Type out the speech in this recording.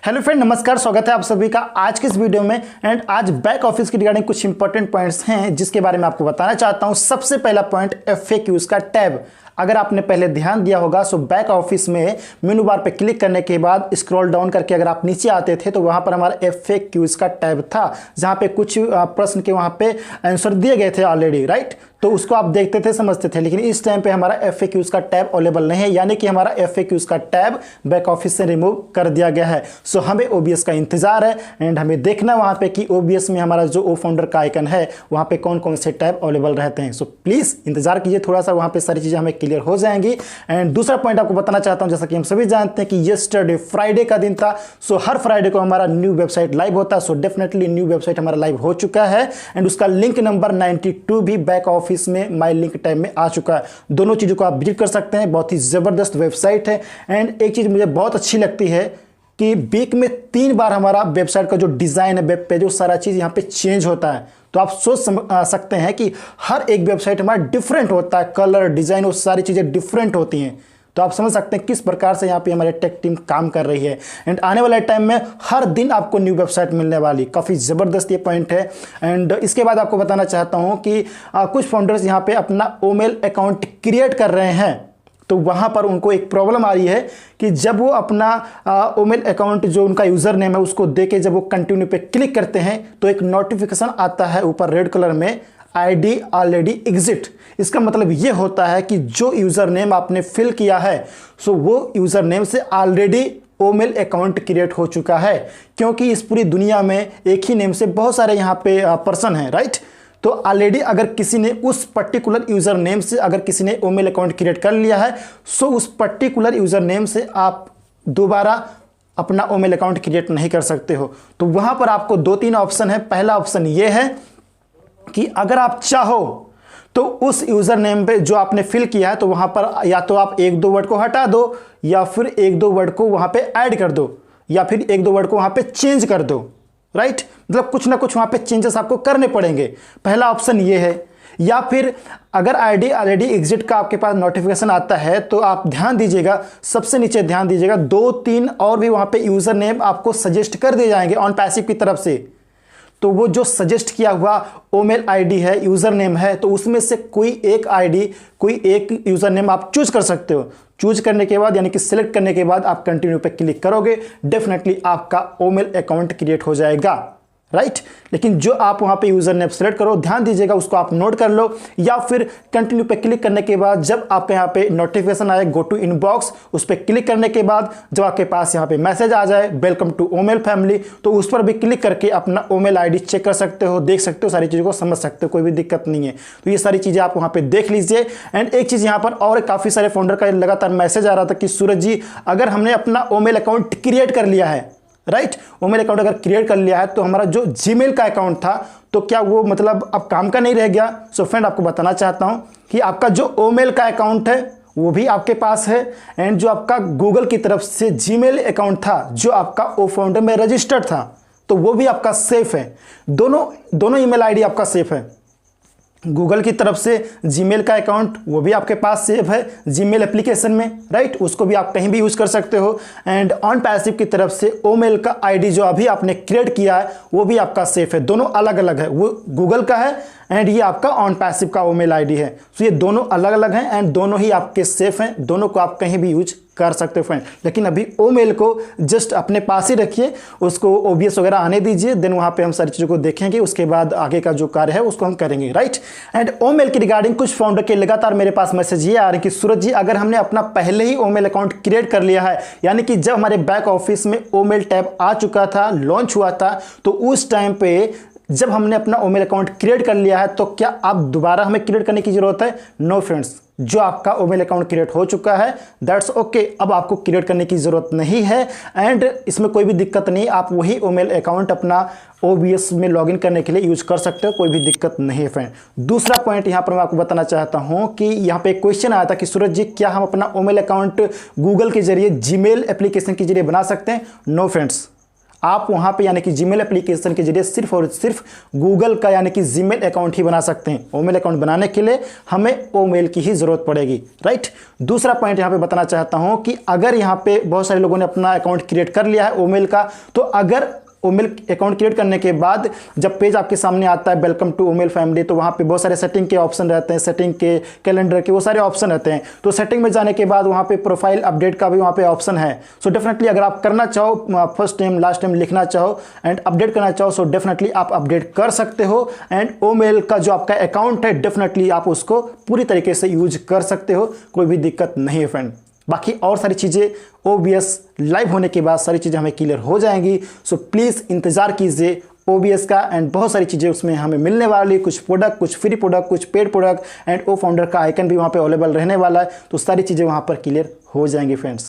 Hello friend, नमस्कार। स्वागत है आप सभी का आज के इस वीडियो में। एंड आज बैक ऑफिस की रिगार्डिंग कुछ इंपॉर्टेंट पॉइंट्स हैं जिसके बारे में आपको बताना चाहता हूं। सबसे पहला पॉइंट FAQs का टैब। अगर आपने पहले ध्यान दिया होगा सो बैक ऑफिस में मेनू बार पे क्लिक करने के बाद स्क्रॉल डाउन करके अगर आप नीचे आते थे तो वहां पर हमारा FAQs का टैब था, जहां पे कुछ प्रश्न के वहां पे आंसर दिए गए थे ऑलरेडी, राइट। तो उसको आप देखते थे, समझते थे। लेकिन इस टाइम पे हमारा FAQs का टैब अवेलेबल नहीं है, यानी कि हमारा FAQs का टैब बैक ऑफिस से रिमूव कर दिया गया है। सो हमें OBS का इंतजार है एंड हमें देखना वहां पे कि OBS में हमारा जो ओ फाउंडर का आइकन है वहां पे कौन कौन से टैब अवेलेबल रहते हैं। सो प्लीज इंतजार कीजिए थोड़ा सा, वहां पे सारी चीजें हमें क्लियर हो जाएंगी। एंड दूसरा पॉइंट आपको बताना चाहता हूं, जैसा कि हम सभी जानते हैं कि यस्टरडे फ्राइडे का दिन था। सो हर फ्राइडे को हमारा न्यू वेबसाइट लाइव होता है। सो डेफिनेटली न्यू वेबसाइट हमारा लाइव हो चुका है एंड उसका लिंक नंबर 92 भी बैक ऑफिस में माई लिंक टाइम में आ चुका है। दोनों चीजों को आप विजिट कर सकते हैं। बहुत ही जबरदस्त वेबसाइट है। एंड एक चीज मुझे बहुत अच्छी लगती है कि वीक में 3 बार हमारा वेबसाइट का जो डिजाइन है, वेब पेज, वो सारा चीज यहाँ पे चेंज होता है। तो आप सोच सकते हैं कि हर एक वेबसाइट हमारा डिफरेंट होता है, कलर, डिजाइन, वो सारी चीजें डिफरेंट होती हैं। तो आप समझ सकते हैं किस प्रकार से यहाँ पे हमारे टेक टीम काम कर रही है। एंड आने वाले टाइम में हर दिन आपको न्यू वेबसाइट मिलने वाली, काफ़ी ज़बरदस्त ये पॉइंट है। एंड इसके बाद आपको बताना चाहता हूँ कि कुछ फाउंडर्स यहाँ पे अपना ईमेल अकाउंट क्रिएट कर रहे हैं। तो वहाँ पर उनको एक प्रॉब्लम आ रही है कि जब वो अपना ईमेल अकाउंट जो उनका यूज़र नेम है उसको देके जब वो कंटिन्यू पे क्लिक करते हैं तो एक नोटिफिकेशन आता है ऊपर रेड कलर में, ID ऑलरेडी एग्जिट। इसका मतलब ये होता है कि जो यूज़र नेम आपने फिल किया है सो वो यूज़र नेम से ऑलरेडी ईमेल अकाउंट क्रिएट हो चुका है, क्योंकि इस पूरी दुनिया में एक ही नेम से बहुत सारे यहाँ पे पर्सन हैं, राइट। तो ऑलरेडी अगर किसी ने उस पर्टिकुलर यूज़र नेम से अगर किसी ने ईमेल अकाउंट क्रिएट कर लिया है सो उस पर्टिकुलर यूज़र नेम से आप दोबारा अपना ईमेल अकाउंट क्रिएट नहीं कर सकते हो। तो वहाँ पर आपको 2-3 ऑप्शन है। पहला ऑप्शन ये है कि अगर आप चाहो तो उस यूज़र नेम पे जो आपने फिल किया है तो वहाँ पर या तो आप 1-2 वर्ड को हटा दो या फिर 1-2 वर्ड को वहाँ पे ऐड कर दो या फिर 1-2 वर्ड को वहाँ पे चेंज कर दो, राइट। मतलब कुछ ना कुछ वहाँ पे चेंजेस आपको करने पड़ेंगे। पहला ऑप्शन ये है। या फिर अगर ID ऑलरेडी एग्जिट का आपके पास नोटिफिकेशन आता है तो आप ध्यान दीजिएगा, सबसे नीचे ध्यान दीजिएगा, 2-3 और भी वहाँ पे यूज़र नेम आपको सजेस्ट कर दिए जाएंगे ऑन पैसिव की तरफ से। तो वो जो सजेस्ट किया हुआ ईमेल ID है, यूज़र नेम है, तो उसमें से कोई एक ID, कोई एक यूज़र नेम आप चूज कर सकते हो। चूज करने के बाद यानी कि सिलेक्ट करने के बाद आप कंटिन्यू पे क्लिक करोगे, डेफिनेटली आपका ईमेल अकाउंट क्रिएट हो जाएगा, राइट। लेकिन जो आप वहां पे यूजर नेम सेलेक्ट करो, ध्यान दीजिएगा, उसको आप नोट कर लो। या फिर कंटिन्यू पे क्लिक करने के बाद जब आपके यहाँ पे नोटिफिकेशन आए गो टू इनबॉक्स, उस पर क्लिक करने के बाद जब आपके पास यहाँ पे मैसेज आ जाए वेलकम टू ईमेल फैमिली, तो उस पर भी क्लिक करके अपना ईमेल ID चेक कर सकते हो, देख सकते हो, सारी चीज़ों को समझ सकते हो, कोई भी दिक्कत नहीं है। तो ये सारी चीज़ें आप वहाँ पे देख लीजिए। एंड एक चीज़ यहाँ पर और काफ़ी सारे फाउंडर का लगातार मैसेज आ रहा था कि सूरज जी, अगर हमने अपना ईमेल अकाउंट क्रिएट कर लिया है, राइट, ईमेल अकाउंट अगर क्रिएट कर लिया है तो हमारा जो जीमेल का अकाउंट था तो क्या वो मतलब अब काम का नहीं रह गया। सो फ्रेंड, आपको बताना चाहता हूं कि आपका जो ईमेल का अकाउंट है वो भी आपके पास है एंड जो आपका गूगल की तरफ से जीमेल अकाउंट था जो आपका ओ फाउंडर में रजिस्टर्ड था तो वो भी आपका सेफ है। दोनों ईमेल ID आपका सेफ है। गूगल की तरफ से जीमेल का अकाउंट वो भी आपके पास सेव है जीमेल एप्लीकेशन में, राइट, उसको भी आप कहीं भी यूज़ कर सकते हो। एंड ऑन पैसिव की तरफ से ईमेल का ID जो अभी आपने क्रिएट किया है वो भी आपका सेफ है। दोनों अलग अलग है, वो गूगल का है एंड ये आपका ऑन पैसिव का ईमेल ID है। तो ये दोनों अलग अलग हैं एंड दोनों ही आपके सेफ हैं, दोनों को आप कहीं भी यूज कर सकते हो फ्रेंड। लेकिन अभी ईमेल को जस्ट अपने पास ही रखिए, उसको OBS वगैरह आने दीजिए, देन वहाँ पे हम सारी चीज़ों को देखेंगे, उसके बाद आगे का जो कार्य है उसको हम करेंगे, राइट। एंड ईमेल की रिगार्डिंग कुछ फाउंडर के लगातार मेरे पास मैसेज ये आ रहे हैं कि सूरज जी, अगर हमने अपना पहले ही ईमेल अकाउंट क्रिएट कर लिया है, यानी कि जब हमारे बैक ऑफिस में ईमेल टैब आ चुका था, लॉन्च हुआ था, तो उस टाइम पे जब हमने अपना ईमेल अकाउंट क्रिएट कर लिया है तो क्या अब दोबारा हमें क्रिएट करने की जरूरत है? नो फ्रेंड्स, जो आपका ईमेल अकाउंट क्रिएट हो चुका है दैट्स ओके, अब आपको क्रिएट करने की जरूरत नहीं है एंड इसमें कोई भी दिक्कत नहीं। आप वही ईमेल अकाउंट अपना OBS में लॉगिन करने के लिए यूज कर सकते हो, कोई भी दिक्कत नहीं है फ्रेंड। दूसरा पॉइंट यहाँ पर मैं आपको बताना चाहता हूँ कि यहाँ पे एक क्वेश्चन आया था कि सूरज जी, क्या हम अपना ईमेल अकाउंट गूगल के जरिए जीमेल एप्लीकेशन के जरिए बना सकते हैं? नो फ्रेंड्स, आप वहाँ पे यानी कि जीमेल एप्लीकेशन के जरिए सिर्फ और सिर्फ गूगल का यानी कि जीमेल अकाउंट ही बना सकते हैं। ओमेल अकाउंट बनाने के लिए हमें ओमेल की ही ज़रूरत पड़ेगी, राइट। दूसरा पॉइंट यहाँ पे बताना चाहता हूँ कि अगर यहाँ पे बहुत सारे लोगों ने अपना अकाउंट क्रिएट कर लिया है ओमेल का, तो अगर ओमेल अकाउंट क्रिएट करने के बाद जब पेज आपके सामने आता है वेलकम टू ओमेल फैमिली, तो वहाँ पे बहुत सारे सेटिंग के ऑप्शन रहते हैं, सेटिंग के, कैलेंडर के, वो सारे ऑप्शन रहते हैं। तो सेटिंग में जाने के बाद वहाँ पे प्रोफाइल अपडेट का भी वहाँ पे ऑप्शन है। सो डेफिनेटली अगर आप करना चाहो, फर्स्ट टाइम लास्ट टाइम लिखना चाहो एंड अपडेट करना चाहो, सो डेफिनेटली आप अपडेट कर सकते हो। एंड ओमेल का जो आपका अकाउंट है डेफिनेटली आप उसको पूरी तरीके से यूज कर सकते हो, कोई भी दिक्कत नहीं है फ्रेंड। बाकी और सारी चीज़ें OBS लाइव होने के बाद सारी चीज़ें हमें क्लियर हो जाएंगी। सो प्लीज़ इंतज़ार कीजिए OBS का, एंड बहुत सारी चीज़ें उसमें हमें मिलने वाली, कुछ प्रोडक्ट, कुछ फ्री प्रोडक्ट, कुछ paid product, and oh founder का आइकन भी वहाँ पे अवेलेबल रहने वाला है। तो सारी चीज़ें वहाँ पर क्लियर हो जाएंगी फ्रेंड्स।